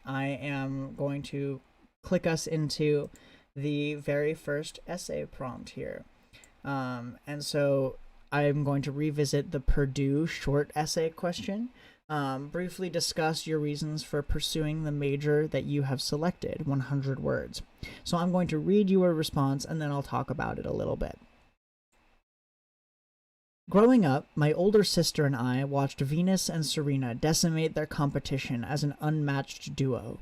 I am going to click us into the very first essay prompt here. And so I'm going to revisit the Purdue short essay question. Briefly discuss your reasons for pursuing the major that you have selected, 100 words. So I'm going to read you a response and then I'll talk about it a little bit. Growing up, my older sister and I watched Venus and Serena decimate their competition as an unmatched duo.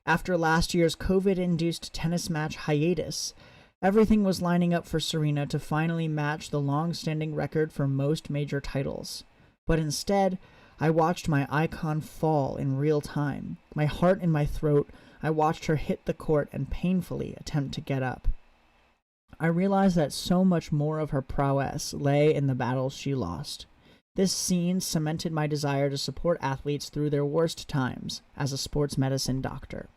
After last year's COVID-induced tennis match hiatus, everything was lining up for Serena to finally match the long-standing record for most major titles. But instead, I watched my icon fall in real time. My heart in my throat, I watched her hit the court and painfully attempt to get up. I realized that so much more of her prowess lay in the battles she lost. This scene cemented my desire to support athletes through their worst times as a sports medicine doctor.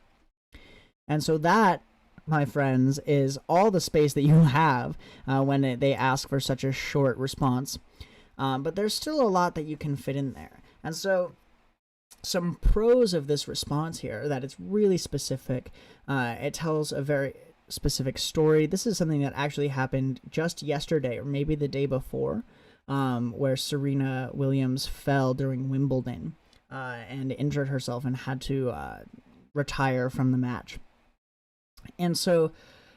And so that, my friends, is all the space that you have when they ask for such a short response. But there's still a lot that you can fit in there. And so some pros of this response here, that it's really specific. It tells a very specific story. This is something that actually happened just yesterday or maybe the day before, where Serena Williams fell during Wimbledon and injured herself and had to retire from the match. And so,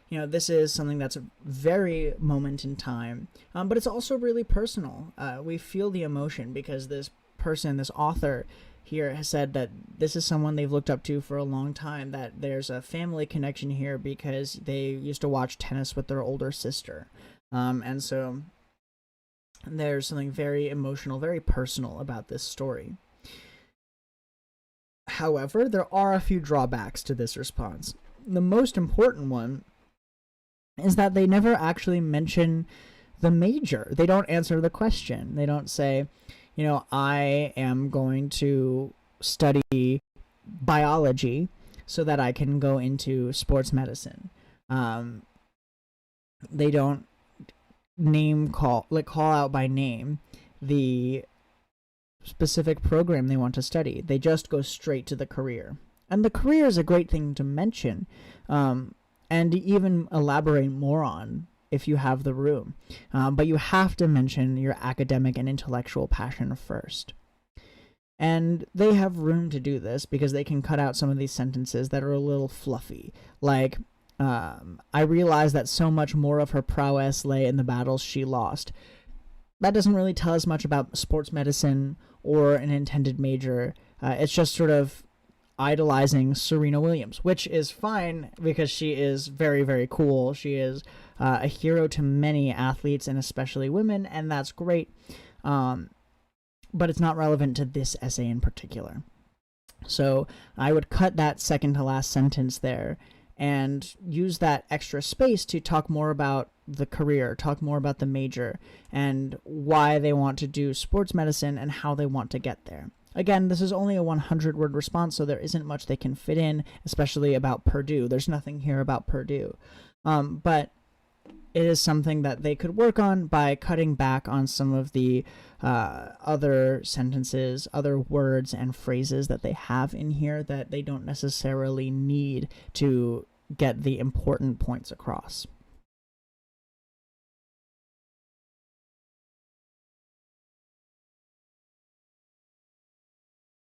you know, this is something that's a very moment in time, but it's also really personal. We feel the emotion because this person, this author here, has said that this is someone they've looked up to for a long time, that there's a family connection here because they used to watch tennis with their older sister. And so there's something very emotional, very personal about this story. However, there are a few drawbacks to this response. The most important one is that they never actually mention the major. They don't answer the question. They don't say, you know, I am going to study biology so that I can go into sports medicine. They don't call out by name the specific program they want to study. They just go straight to the career. And the career is a great thing to mention, and even elaborate more on if you have the room. But you have to mention your academic and intellectual passion first. And they have room to do this because they can cut out some of these sentences that are a little fluffy. Like, I realized that so much more of her prowess lay in the battles she lost. That doesn't really tell us much about sports medicine or an intended major. It's just sort of idolizing Serena Williams, which is fine because she is very, very cool. She is a hero to many athletes and especially women, and that's great. But it's not relevant to this essay in particular. So I would cut that second to last sentence there and use that extra space to talk more about the career, talk more about the major, and why they want to do sports medicine and how they want to get there. Again, this is only a 100-word response, so there isn't much they can fit in, especially about Purdue. There's nothing here about Purdue. But it is something that they could work on by cutting back on some of the other sentences, other words and phrases that they have in here that they don't necessarily need to get the important points across.